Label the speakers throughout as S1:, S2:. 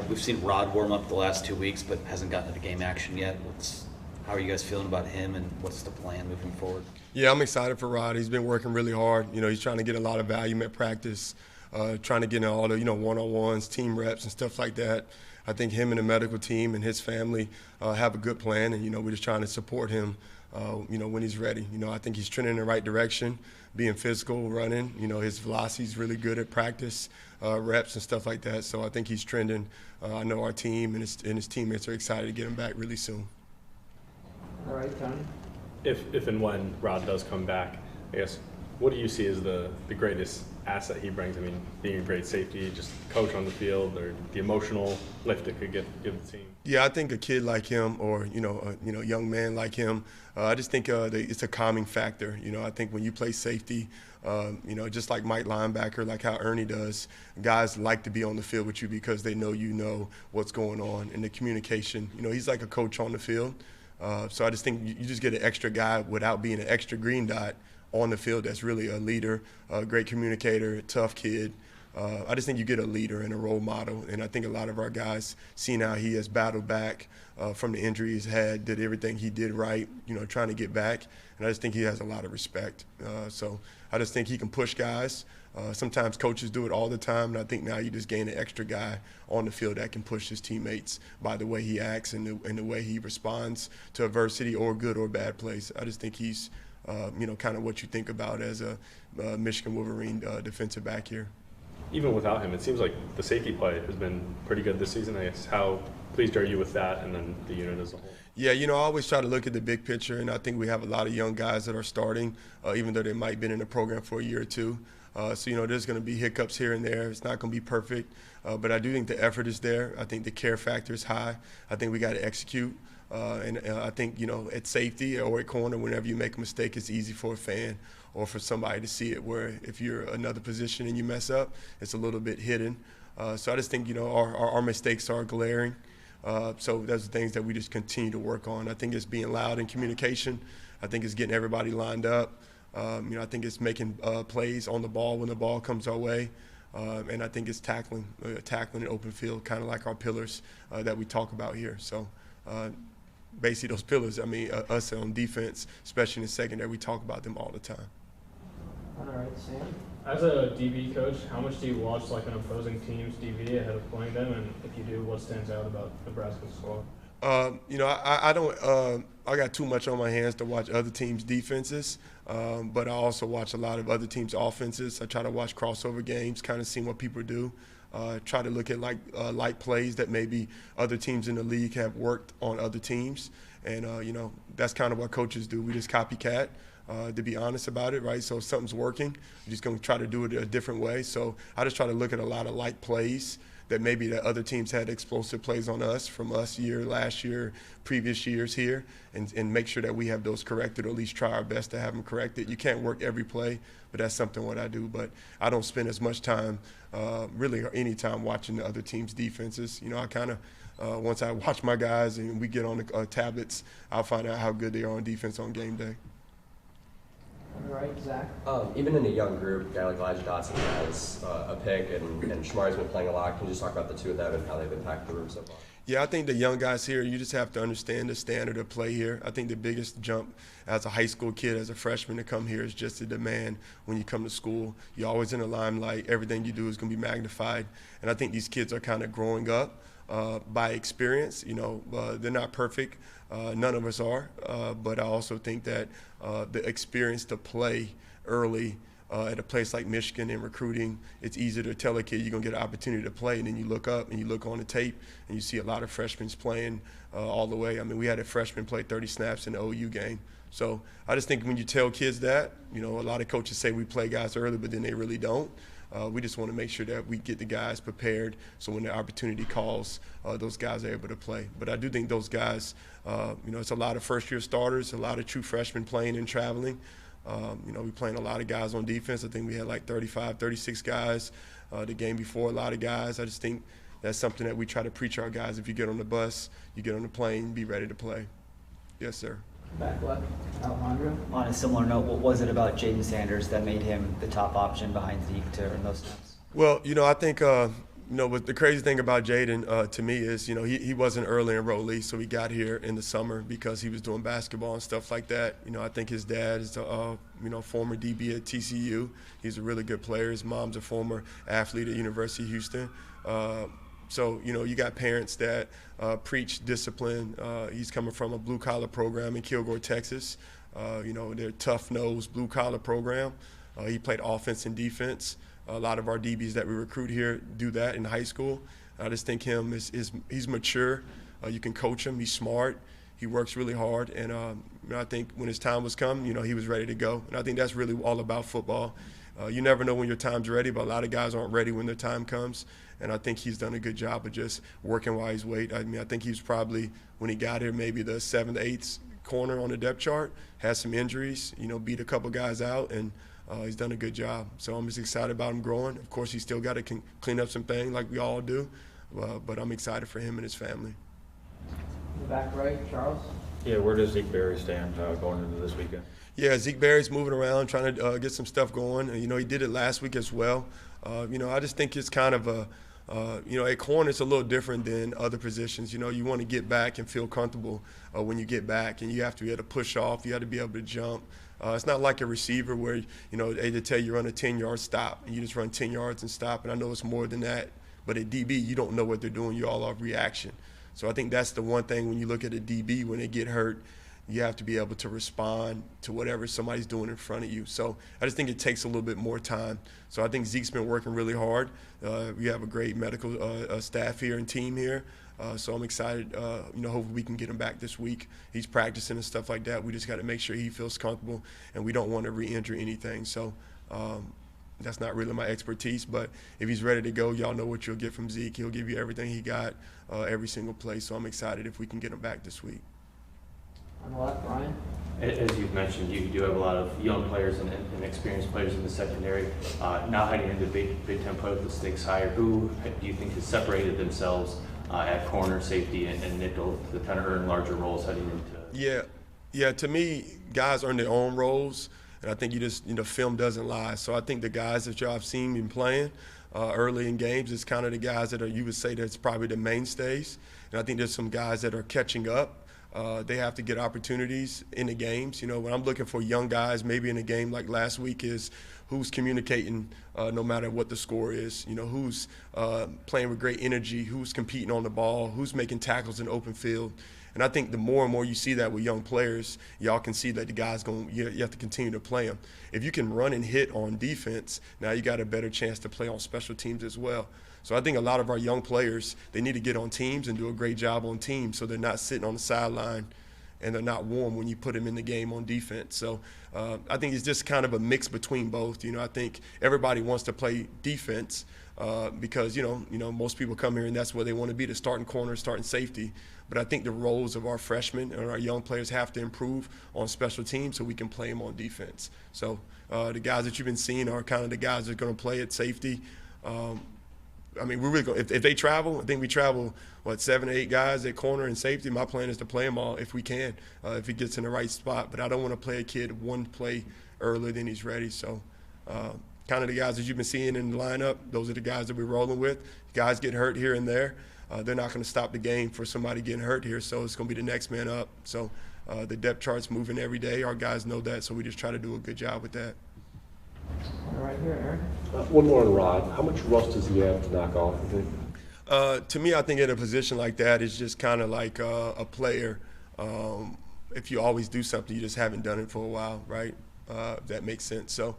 S1: We've seen Rod warm up the last 2 weeks, but hasn't gotten into game action yet. How are you guys feeling about him, and what's the plan moving forward?
S2: Yeah, I'm excited for Rod. He's been working really hard. He's trying to get a lot of value at practice, trying to get in all the, one-on-ones, team reps and stuff like that. I think him and the medical team and his family have a good plan, and, we're just trying to support him, when he's ready. I think he's trending in the right direction, being physical, running. His velocity's really good at practice, reps and stuff like that. So I think he's trending. I know our team and his teammates are excited to get him back really soon.
S3: All right, Tony.
S4: If and when Rod does come back, I guess, what do you see as the greatest asset he brings? I mean, being a great safety, just coach on the field, or the emotional lift it could give the team?
S2: Yeah, I think a kid like him, or a young man like him, I just think it's a calming factor. I think when you play safety, just like Mike linebacker, like how Ernie does, guys like to be on the field with you because they know what's going on, and the communication. He's like a coach on the field. So I just think you just get an extra guy without being an extra green dot on the field that's really a leader, a great communicator, tough kid. I just think you get a leader and a role model, and I think a lot of our guys, seeing how he has battled back from the injury he's had, did everything he did right, trying to get back, and I just think he has a lot of respect. So I just think he can push guys. Sometimes coaches do it all the time, and I think now you just gain an extra guy on the field that can push his teammates by the way he acts and the way he responds to adversity or good or bad plays. I just think he's, kind of what you think about as a Michigan Wolverine defensive back here.
S4: Even without him, it seems like the safety play has been pretty good this season. I guess, how pleased are you with that, and then the unit as a whole?
S2: Yeah, I always try to look at the big picture, and I think we have a lot of young guys that are starting, even though they might have been in the program for a year or two. So, there's going to be hiccups here and there. It's not going to be perfect, but I do think the effort is there. I think the care factor is high. I think we got to execute. And I think, at safety or at corner, whenever you make a mistake, it's easy for a fan or for somebody to see it, where if you're another position and you mess up, it's a little bit hidden. So I just think, our mistakes are glaring. So those are things that we just continue to work on. I think it's being loud in communication. I think it's getting everybody lined up. I think it's making plays on the ball when the ball comes our way. And I think it's tackling in open field, kind of like our pillars that we talk about here. So basically those pillars, us on defense, especially in the secondary, we talk about them all the time.
S3: All right, Sam.
S5: As a DB coach, how much do you watch an opposing team's DB ahead of playing them? And if you do, what stands out about Nebraska's squad?
S2: I don't. I got too much on my hands to watch other teams' defenses, but I also watch a lot of other teams' offenses. I try to watch crossover games, kind of see what people do. Try to look at light plays that maybe other teams in the league have worked on other teams, and that's kind of what coaches do. We just copycat. To be honest about it, right? So if something's working, we're just going to try to do it a different way. So I just try to look at a lot of light plays that maybe the other teams had explosive plays on us from us last year, previous years here, and make sure that we have those corrected, or at least try our best to have them corrected. You can't work every play, but that's something what I do. But I don't spend as much time, really, or any time watching the other team's defenses. I kind of, once I watch my guys and we get on the tablets, I'll find out how good they are on defense on game day.
S3: All right, Zach.
S6: Even in a young group, a guy like Elijah Dotson has a pick, and Shamari's been playing a lot. Can you just talk about the two of them and how they've impacted the room so far?
S2: Yeah, I think the young guys here, you just have to understand the standard of play here. I think the biggest jump as a high school kid, as a freshman to come here, is just the demand when you come to school. You're always in the limelight. Everything you do is going to be magnified. And I think these kids are kind of growing up by experience. They're not perfect. None of us are. But I also think that the experience to play early at a place like Michigan in recruiting, it's easy to tell a kid you're going to get an opportunity to play, and then you look up and you look on the tape and you see a lot of freshmen playing all the way. We had a freshman play 30 snaps in the OU game. So I just think when you tell kids that, a lot of coaches say we play guys early, but then they really don't. We just want to make sure that we get the guys prepared so when the opportunity calls, those guys are able to play. But I do think those guys, it's a lot of first-year starters, a lot of true freshmen playing and traveling. We're playing a lot of guys on defense. I think we had 35, 36 guys the game before, a lot of guys. I just think that's something that we try to preach our guys. If you get on the bus, you get on the plane, be ready to play. Yes, sir.
S3: Back left, Alejandro.
S7: On a similar note, what was it about Jaden Sanders that made him the top option behind Zeke to earn those snaps?
S2: Well, I think But the crazy thing about Jaden to me is, he wasn't early enrollee, so he got here in the summer because he was doing basketball and stuff like that. I think his dad is a former DB at TCU. He's a really good player. His mom's a former athlete at University of Houston. So, you got parents that preach discipline. He's coming from a blue-collar program in Kilgore, Texas. They're tough-nosed blue-collar program. He played offense and defense. A lot of our DBs that we recruit here do that in high school. I just think he's mature. You can coach him. He's smart. He works really hard. And I think when his time was come, he was ready to go. And I think that's really all about football. You never know when your time's ready, but a lot of guys aren't ready when their time comes. And I think he's done a good job of just working while he's waiting. I think he was probably, when he got here, maybe the 7th, 8th corner on the depth chart, had some injuries, beat a couple guys out, and he's done a good job. So I'm just excited about him growing. Of course, he's still got to clean up some things like we all do, but I'm excited for him and his family.
S3: In the back right, Charles.
S8: Yeah, where does Zeke Berry stand going into this weekend?
S2: Yeah, Zeke Berry's moving around, trying to get some stuff going. He did it last week as well. I just think it's kind of at corner it's a little different than other positions. You want to get back and feel comfortable when you get back, and you have to be able to push off. You have to be able to jump. It's not like a receiver where, they tell you run a 10-yard stop, and you just run 10 yards and stop, and I know it's more than that. But at DB, you don't know what they're doing. You're all off reaction. So I think that's the one thing when you look at a DB, when they get hurt, you have to be able to respond to whatever somebody's doing in front of you. So I just think it takes a little bit more time. So I think Zeke's been working really hard. We have a great medical staff here and team here. So I'm excited, hopefully we can get him back this week. He's practicing and stuff like that. We just got to make sure he feels comfortable, and we don't want to re-injure anything. So that's not really my expertise, but if he's ready to go, y'all know what you'll get from Zeke. He'll give you everything he got every single play. So I'm excited if we can get him back this week.
S3: On the left, Ryan.
S9: As you've mentioned, you do have a lot of young players and experienced players in the secondary. Now heading into Big Ten play with the stakes higher, who do you think has separated themselves at corner, safety, and nickel to kind of earn larger roles heading into?
S2: Yeah. To me, guys earn their own roles, and I think film doesn't lie. So I think the guys that y'all have seen me playing early in games is kind of the guys that you would say that's probably the mainstays. And I think there's some guys that are catching up. They have to get opportunities in the games. When I'm looking for young guys, maybe in a game like last week, is who's communicating no matter what the score is. Who's playing with great energy, who's competing on the ball, who's making tackles in open field. And I think the more and more you see that with young players, y'all can see that the guys you have to continue to play them. If you can run and hit on defense, now you got a better chance to play on special teams as well. So I think a lot of our young players, they need to get on teams and do a great job on teams so they're not sitting on the sideline and they're not warm when you put them in the game on defense. So I think it's just kind of a mix between both. I think everybody wants to play defense because, most people come here and that's where they want to be, the starting corner, starting safety. But I think the roles of our freshmen and our young players have to improve on special teams so we can play them on defense. So the guys that you've been seeing are kind of the guys that are going to play at safety. We're really going. If they travel, I think we travel 7 or 8 guys at corner and safety. My plan is to play them all if we can, if he gets in the right spot. But I don't want to play a kid one play earlier than he's ready. So, kind of the guys that you've been seeing in the lineup, those are the guys that we're rolling with. Guys get hurt here and there. They're not going to stop the game for somebody getting hurt here. So it's going to be the next man up. So the depth chart's moving every day. Our guys know that. So we just try to do a good job with that.
S3: Right here, Aaron.
S10: One more on Rod. How much rust does he have to knock off, you think?
S2: To me, I think in a position like that, it's just kind of like a player. If you always do something, you just haven't done it for a while, right? If that makes sense. So,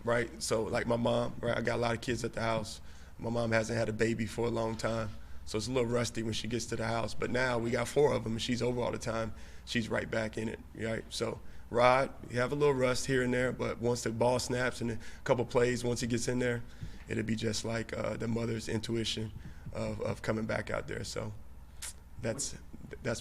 S2: right? So, like my mom, right? I got a lot of kids at the house. My mom hasn't had a baby for a long time. So it's a little rusty when she gets to the house. But now we got 4 of them, and she's over all the time. She's right back in it, right? So, Rod, you have a little rust here and there, but once the ball snaps and a couple plays, once he gets in there, it'll be just like the mother's intuition of coming back out there. So that's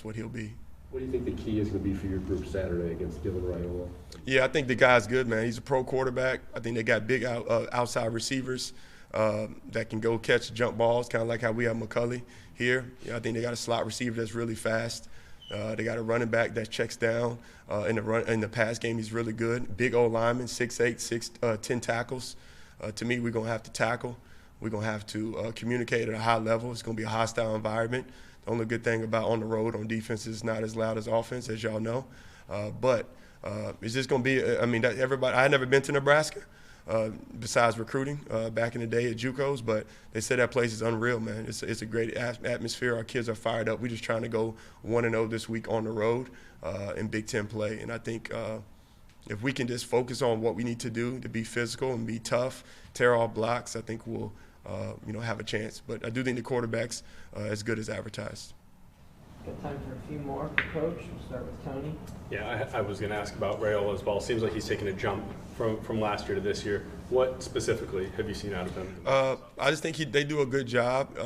S2: what he'll be.
S10: What do you think the key is going to be for your group Saturday against Dylan Raiola?
S2: Yeah, I think the guy's good, man. He's a pro quarterback. I think they got big outside receivers that can go catch jump balls, kind of like how we have McCulley here. I think they got a slot receiver that's really fast. They got a running back that checks down in the pass game. He's really good. Big old lineman, 6'8", 10 tackles. To me, we're going to have to tackle. we're going to have to communicate at a high level. It's going to be a hostile environment. The only good thing about on the road on defense is not as loud as offense, as y'all know. But it's just going to be, I mean, everybody, I had never been to Nebraska besides recruiting back in the day at JUCOs, but they said that place is unreal, man. It's a great atmosphere. Our kids are fired up. We're just trying to go 1-0 this week on the road in Big Ten play. And I think if we can just focus on what we need to do to be physical and be tough, tear off blocks, I think we'll have a chance. But I do think the quarterback's as good as advertised.
S3: Got time for a few more for Coach. We'll start with Tony.
S4: Yeah, I was going to ask about Rayola as well. Seems like he's taken a jump from last year to this year. What specifically have you seen out of him?
S2: I just think they do a good job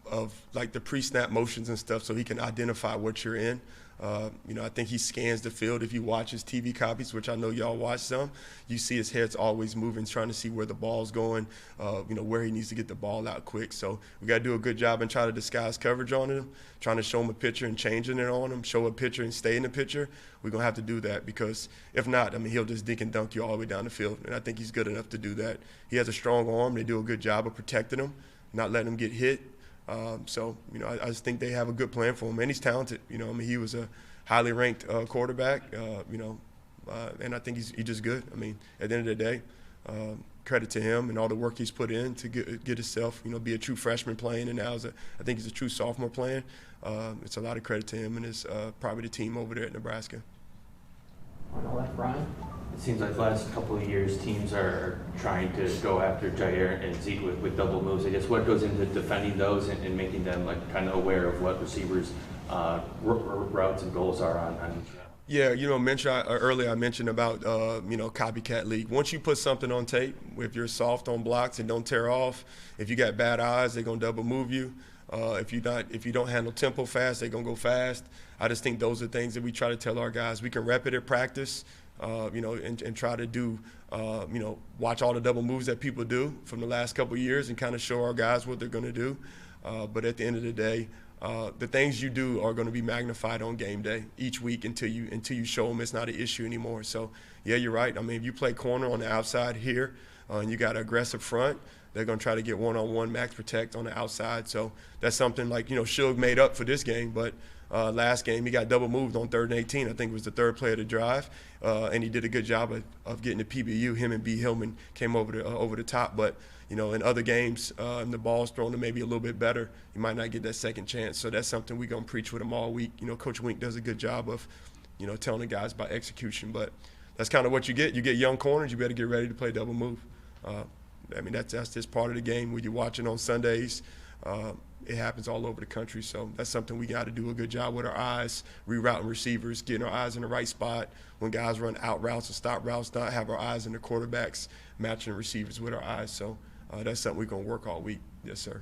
S2: of like the pre-snap motions and stuff, so he can identify what you're in. I think he scans the field. If you watch his TV copies, which I know y'all watch some, you see his head's always moving, trying to see where the ball's going, where he needs to get the ball out quick. So we got to do a good job and try to disguise coverage on him, trying to show him a picture and changing it on him, show a picture and stay in the picture. We're going to have to do that because if not, I mean, he'll just dink and dunk you all the way down the field. And I think he's good enough to do that. He has a strong arm. They do a good job of protecting him, not letting him get hit. I just think they have a good plan for him, and he's talented. He was a highly ranked quarterback, and I think he's just good. I mean, at the end of the day, credit to him and all the work he's put in to get himself, be a true freshman playing, and now I think he's a true sophomore playing. It's a lot of credit to him and his probably the team over there at Nebraska.
S3: On the left, Brian.
S9: It seems like the last couple of years, teams are trying to go after Jair and Zeke with double moves. I guess what goes into defending those and making them kind of aware of what receivers' routes and goals are on.
S2: Yeah, earlier I mentioned about copycat league. Once you put something on tape, if you're soft on blocks and don't tear off, if you got bad eyes, they're gonna double move you. If you don't handle tempo fast, they're gonna go fast. I just think those are things that we try to tell our guys. We can rep it at practice, and try to do, watch all the double moves that people do from the last couple of years and kind of show our guys what they're gonna do. But at the end of the day, the things you do are going to be magnified on game day each week until you show them it's not an issue anymore. So, yeah, you're right. I mean, if you play corner on the outside here and you got an aggressive front, they're going to try to get one-on-one max protect on the outside. So that's something like, Suge made up for this game. But last game he got double moved on 3rd and 18. I think it was the third play of the drive. And he did a good job of getting the PBU. Him and B. Hillman came over the top. But, in other games, and the ball's thrown to maybe a little bit better, you might not get that second chance. So that's something we're going to preach with him all week. Coach Wink does a good job of, telling the guys about execution. But that's kind of what you get. You get young corners, you better get ready to play double move. That's just part of the game. When you're watching on Sundays, it happens all over the country. So that's something we got to do a good job with our eyes, rerouting receivers, getting our eyes in the right spot. When guys run out routes or stop routes, not have our eyes in the quarterbacks, matching the receivers with our eyes. So that's something we're going to work all week. Yes, sir.